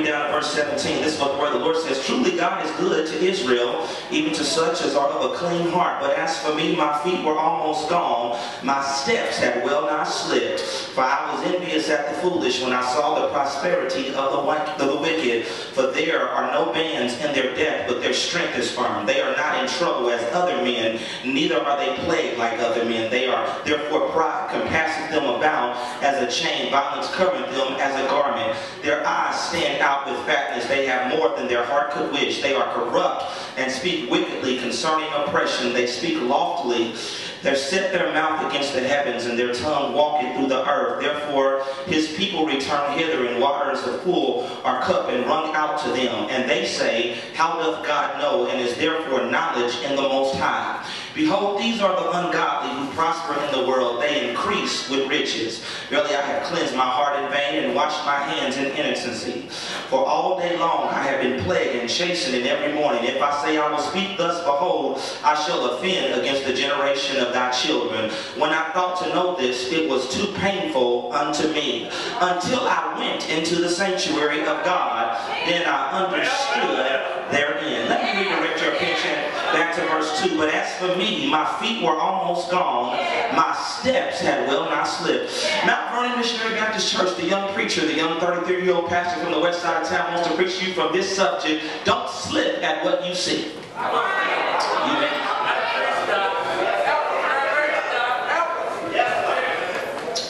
read down to verse 17. This is what the word of the Lord says. Truly God is good to Israel, even to such as are of a clean heart. But as for me, my feet were almost gone. My steps had well nigh slipped. For I was envious at the foolish when I saw the prosperity of the wicked. For there are no bands in their death, but their strength is firm. They are not in trouble as other men, neither are they plagued like other men. They are therefore pride compasseth them about as a chain, violence covering them as a garment. Their eyes stand out with fatness. They have more than their heart could wish. They are corrupt and speak wickedly concerning oppression. They speak loftily. They set their mouth against the heavens, and their tongue walketh through the earth. Therefore his people return hither, and waters are full our cup and run out to them. And they say, how doth God know? And is therefore knowledge in the Most High. Behold, these are the ungodly who prosper in the world. They increase with riches. Verily I have cleansed my heart in vain and washed my hands in innocency. For all day long I have been plagued and chastened in every morning. If I say I will speak thus, behold, I shall offend against the generation of thy children. When I thought to know this, it was too painful unto me. Until I went into the sanctuary of God, then I understood therein. Let me redirect your attention back to verse 2. But as for me, my feet were almost gone. My steps had well nigh slipped. Mount Vernon Missionary Baptist Church, the young preacher, the young 33-year-old pastor from the west side of town wants to preach to you from this subject. Don't slip at what you see. You may.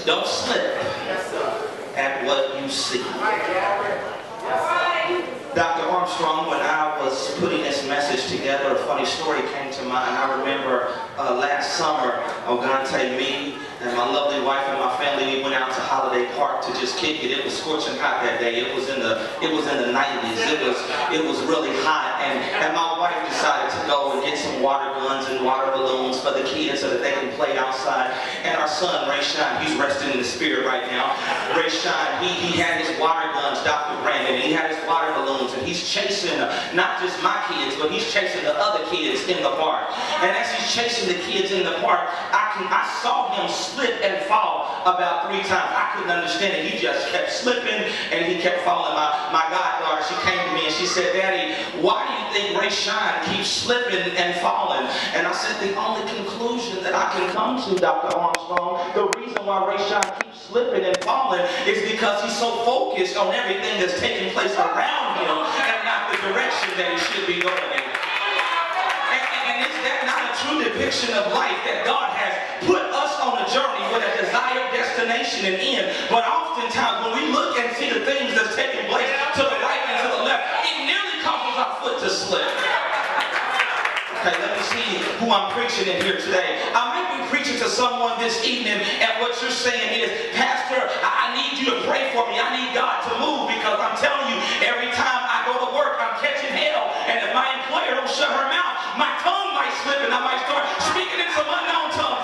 Don't slip at what you see. Dr. Armstrong, when I was putting this message together, a funny story came to mind. I remember last summer, Ogante, me, and my lovely wife and my family, we went out to Holiday Park to just kick it. It was scorching hot that day. It was in the 90s. It was really hot, and my wife decided to go and get some water guns and water balloons for the kids so that they can play outside. And our son, Ray Shine, he's resting in the spirit right now. Ray Shine, he had his water guns, Dr. Brandon, and he had his water balloons, and he's chasing not just my kids, but he's chasing the other kids in the park. And as he's chasing the kids in the park, I saw him slip and fall about 3 times. I couldn't understand it. He just kept slipping and he kept falling. My goddaughter, she came to me and she said, Daddy, why do you think Ray Shine keeps slipping and falling? And I said, the only conclusion that I can come to, Dr. Armstrong, the reason why Ray Shine keeps slipping and falling is because he's so focused on everything that's taking place around him and not the direction that he should be going in. And is that not a true depiction of life, that God has put us on a journey with a desired destination and end, but oftentimes when we look and see the things that's taking place to the right and to the left, it nearly causes our foot to slip. Okay, let me see who I'm preaching in here today. I might be preaching to someone this evening, and what you're saying is, Pastor, I need you to pray for me. I need God to move, because I'm telling you, every time I go to work, I'm catching hell, and if my employer don't shut her mouth, my tongue might slip and I might start speaking in some unknown tongues.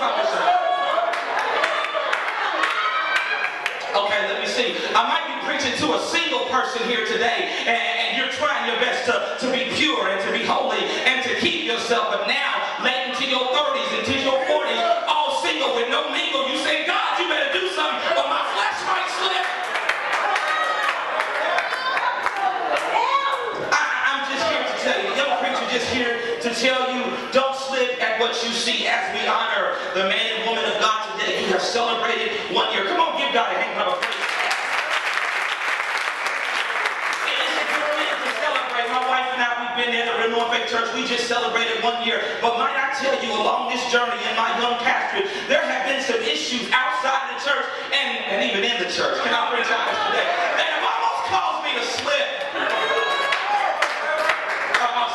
Okay, let me see. I might be preaching to a single person here today, and you're trying your best to be pure and to be holy and to keep yourself, but now, late into your 30s, into your 40s, all single with no mingle, you say, God, you better do something, or my flesh might slip. I'm just here to tell you, young preacher just here to tell you, don't slip at what you see, as we honor the man and woman of God today who have celebrated 1 year. Come on, give God a hand clap of praise. My wife and I, we've been there at the Renewal Faith Church. We just celebrated 1 year. But might I tell you, along this journey in my young pastorate, there have been some issues outside the church and even in the church. Can I preach honest today? That have almost caused me to slip.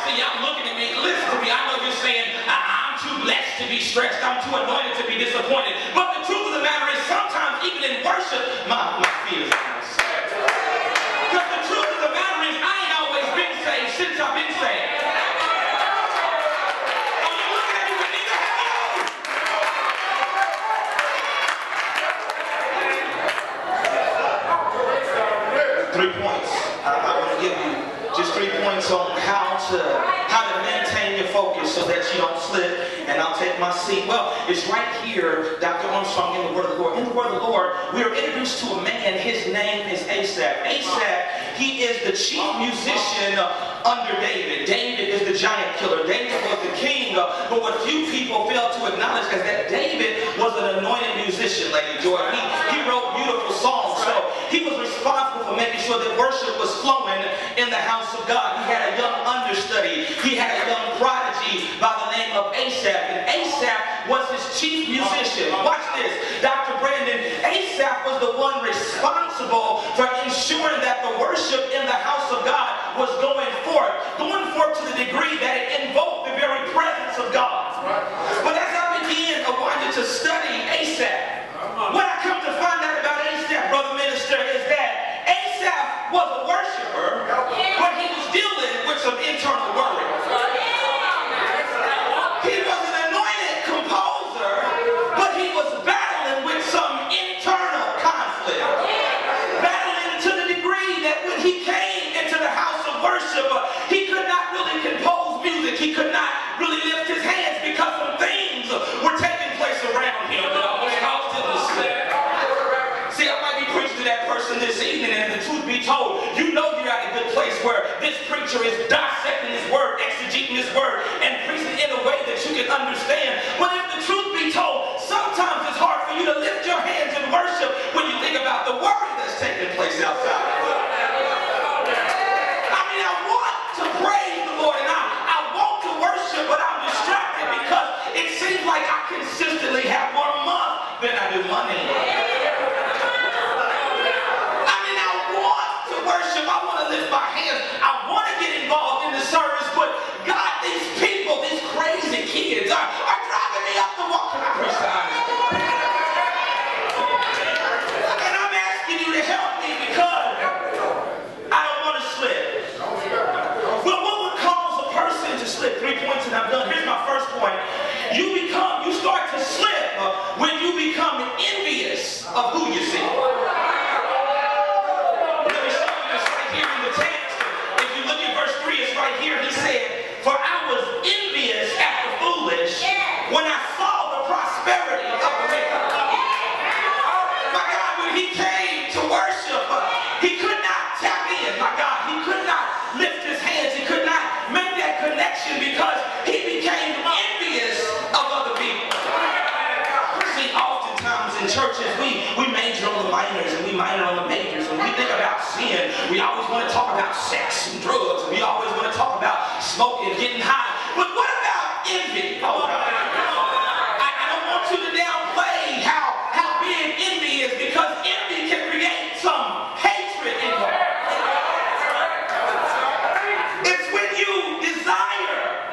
See, y'all looking at me. Listen to me. I know you're saying, I'm too blessed to be stressed. I'm too anointed to be disappointed. But the truth of the matter is, sometimes even in worship, my feet is out. Because the truth of the matter is, I ain't always been saved since I've been saved. Oh, you looking at me with neither have you. 3 points. I want to give you just 3 points on how to maintain your focus so that you don't slip. And I'll take my seat. Well, it's right here, Dr. Armstrong, in the Word of the Lord. In the Word of the Lord, we are introduced to a man. His name is Asaph. Asaph he is the chief musician under David. David is the giant killer. David was the king. But what few people fail to acknowledge is that David was an anointed musician, Lady Joy. He wrote beautiful songs. So he was responsible for making sure that worship was flowing in the house of God. He had a young understudy. He had a young prodigy by the name of Asaph. And Asaph was his chief musician. Watch this, Dr. Brandon. Asaph was the one responsible for ensuring that the worship in the house of God was going forth to the degree that it invoked the very presence of God. But as I began, I wanted to study Asaph. What I come to find out about Asaph, brother minister, is that Asaph was a worshiper, but he was dealing with some internal worry. He was an anointed composer, but he was battling with some internal conflict. Battling to the degree that when he came into the house of worship, he could not really compose music. He could not really lift his hands because some things were taking place around him. See, I might be preaching to that person this evening, and the truth be told, you know you're at a good place where this preacher is dissecting his word, exegeting his word, and preaching in a way that you can understand. But if the truth be told, sometimes it's hard for you to lift your hands in worship when you think about the worry that's taking place outside. I mean, I want to praise the Lord, and I want to worship, but I'm distracted because it seems like I consistently have more month than I do money. Worship, I want to lift my hands, I want to get involved in the service, but God, these people, these crazy kids are driving me up the wall. Can I preach to honest? And I'm asking you to help me because I don't want to slip. But what would cause a person to slip? 3 points and I'm done. Here's my first point. You start to slip when you become envious of who you see. Right here, he said, for I was envious at the foolish when I saw the prosperity of the wicked. My God, when he came to worship, he could not tap in. My God, he could not lift his hands. He could not make that connection because he became envious of other people. See, oftentimes in churches, we major on the minors and we minor on the majors. And we think about sin, we always want to talk about sex and drugs. And we always want to talk about smoking, getting high. But what about envy? Oh, I don't want you to downplay how big envy is, because envy can create some hatred in you. It's when you desire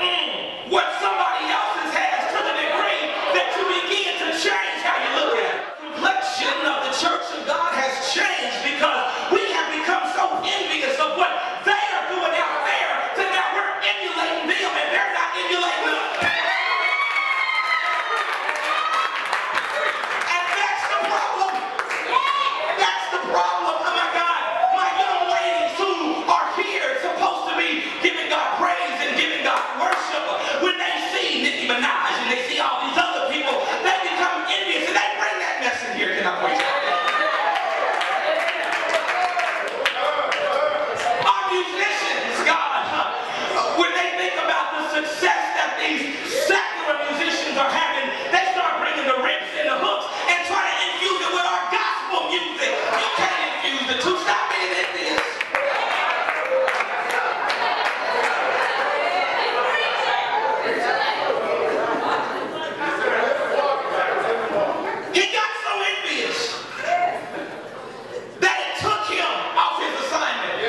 what somebody else's has to the degree that you begin to change how you look at it. The complexion of the church of God has changed because we have become so envious of what they are doing out there, so now we're emulating them and they're not emulating us. And that's the problem. That's the problem. Oh my God. My young ladies who are here supposed to be giving God praise and giving God worship, when they see Nicki Minaj and they see all these other people, they become envious and they bring that mess in here. Can I preach it? Musicians, God, when they think about the success that these secular musicians are having, they start bringing the rips and the hooks and try to infuse it with our gospel music. You can't infuse the two. Stop being envious. He got so envious that it took him off his assignment.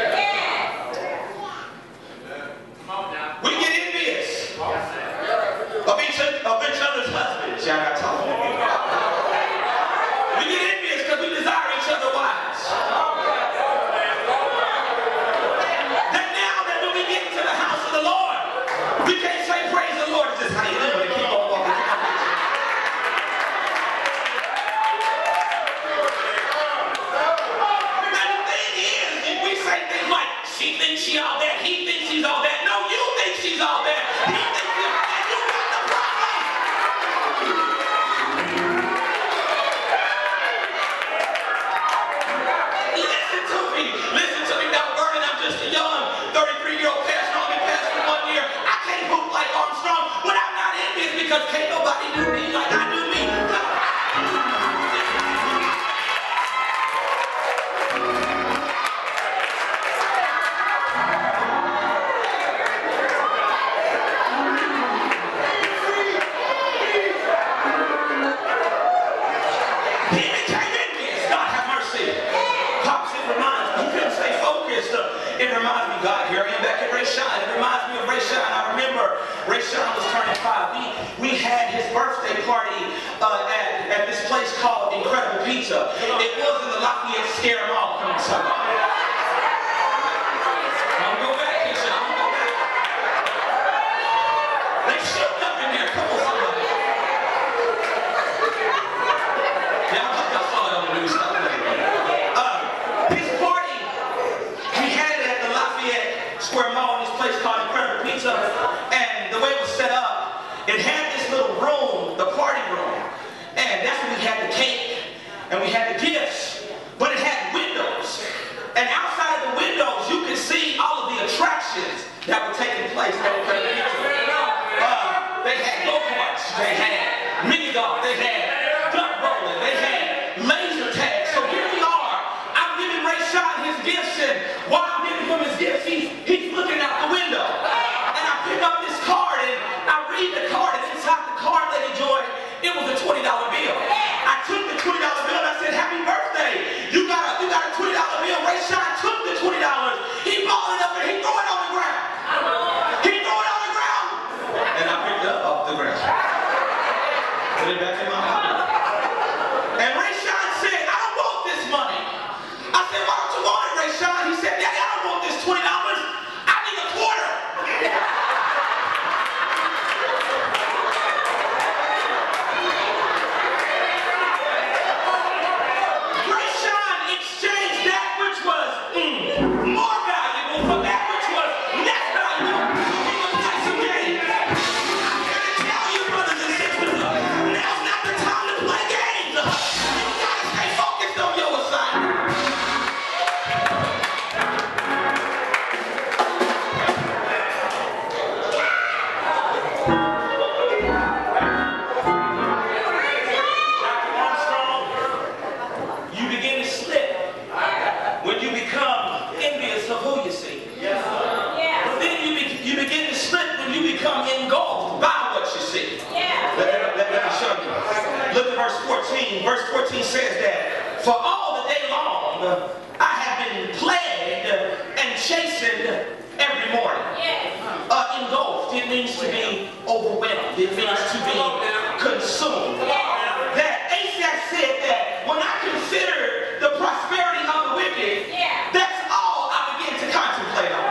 We get envious of each other's husbands. Y'all not talking to me. We get envious because we desire each other's wives. That now that when we get into the house of the Lord, we can't say praise the Lord. It's just how you live and keep on walking. Now the thing is, if we say things like, she thinks she all that, he thinks she's all that. No, you think she's all that. He thinks she's all that. You got the problem. Listen to me. Listen to me. That word focused. It reminds me, God, here I am back at Ray Shine. It reminds me of Ray Shine. I remember Ray Shine was turning 5. We had his birthday party at this place called Incredible Pizza. It was in the Lafayette Scare Mall. Come on, somebody. Don't go back, Keisha. Don't go back. They shooting up in there. Come on, somebody. Y'all saw it on the news. His party, we had it at the Lafayette Square Mall, this place called Incredible Pizza. And the way it was set up, it had this little room, the party room. And that's where we had the cake and we had the gifts. But it had windows. And outside of the windows, you could see all of the attractions that were taking place at Incredible Pizza. They had go-karts, they had mini golf, they had duck rolling, they had laser tag. So here we are. I'm giving Ray Shine his gifts, and while I'm giving him his gifts, he's looking out the window. And I pick up this card and I read the card, and inside the card, Lady Joy, it was a $20 bill. I took the $20 bill and I said, "Happy birthday. You got a $20 bill." Ray Shine took the $20. He balled it up and he threw it on the ground. He threw it on the ground. And I picked it up off the ground. Put it back in my pocket. And Ray Shine said, "I don't want this money." I said, "Why don't you want it, Ray Shine?" He said, "Daddy, I don't want this $20. I need a quarter." Ray Shine exchanged that which was more valuable for that which was less valuable. He was like some games. I'm here to tell you, brothers and sisters, now's not the time to play games. You gotta stay focused on your assignment. Dr. Armstrong, you begin to slip when you become envious of who you see. But then you begin to slip when you become engulfed by what you see. Let me show you. Look at verse 14. Verse 14 says that, "For all the day long I have been plagued and chastened every morning." Engulfed, it means to be overwhelmed. It means to be consumed. That Asaph said that when I consider the prosperity of the wicked, that's all I begin to contemplate on.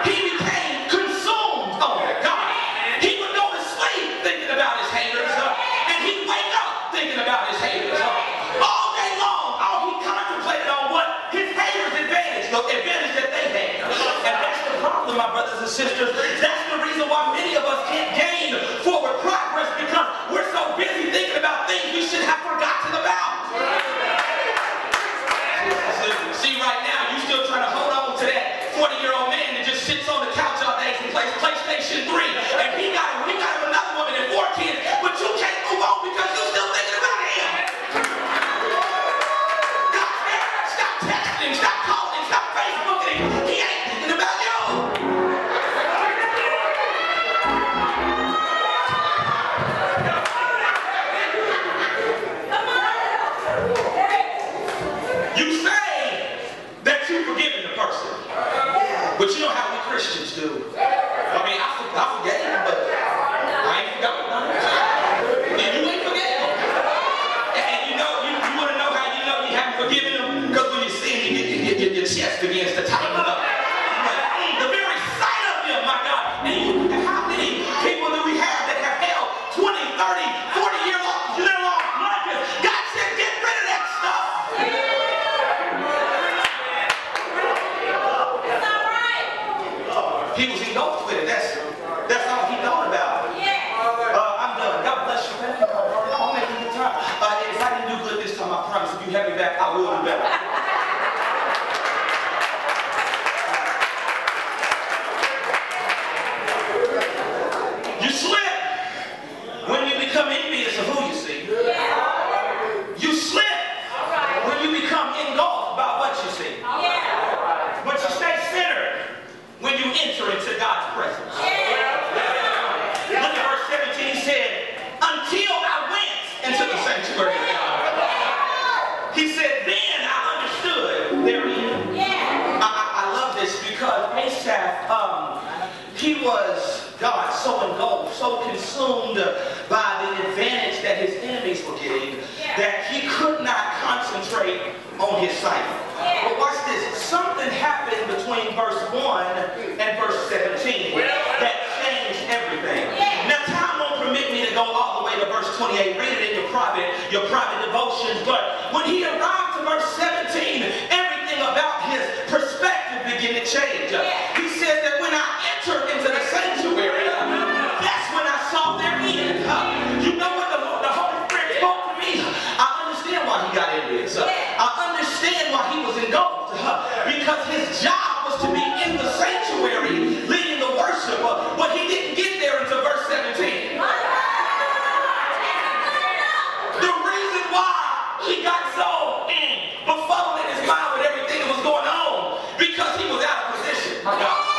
He became consumed on it. God, he would go to sleep thinking about his haters, and he'd wake up thinking about his haters. All day long, all he contemplated on what his haters' advantage, the advantage that they had. And that's the problem, my brothers and sisters. That's the reason why many of us can't gain forward progress, because we're so busy thinking about things we should have forgotten about. See, right now, you still trying to hold on to that 40-year-old man that just sits on the couch all day and plays PlayStation 3, and he got another woman and 4 kids, but you can't move on because you're still thinking about him. Stop texting him, stop calling him, stop Facebooking him. He ain't thinking about you. You say that you've forgiven the person, but you know how we Christians do. I mean, I forgave him, but I ain't forgotten none of it. And you ain't forgetting him. And you want to know how you know you haven't forgiven him? Because when you see him, your chest begins to tighten up. Like, the very sight of him, my God. And how many people do we have that have held 20, 30, 40 year long grudges? God said, get rid of that stuff. He was engulfed with it. That's all he thought about. I'm done. God bless you. Thank you. I'll make you good time. If I didn't do good this time, I promise if you have me back, I will do better. You slip when you become envious of who you see. You slip when you become engulfed by what you see. But you stay centered when you enter into God's presence. Asaph, he was, God, so engulfed, so consumed by the advantage that his enemies were getting that he could not concentrate on his cycle. But watch this. Something happened between verse 1 and verse 17 that changed everything. Now, time won't permit me to go all the way to verse 28. Read it in your private devotions. But when he arrived to verse 17, everything about his perspective began to change. He says that when I entered into the sanctuary, that's when I saw their end. You know what the Holy Spirit spoke to me? I understand why he got in this. I understand why he was engulfed. Because his job was to be in the sanctuary leading the worship. But he didn't get there until verse 17. The reason why he got so befuddled in his mind with everything that was going on, because he was out of position.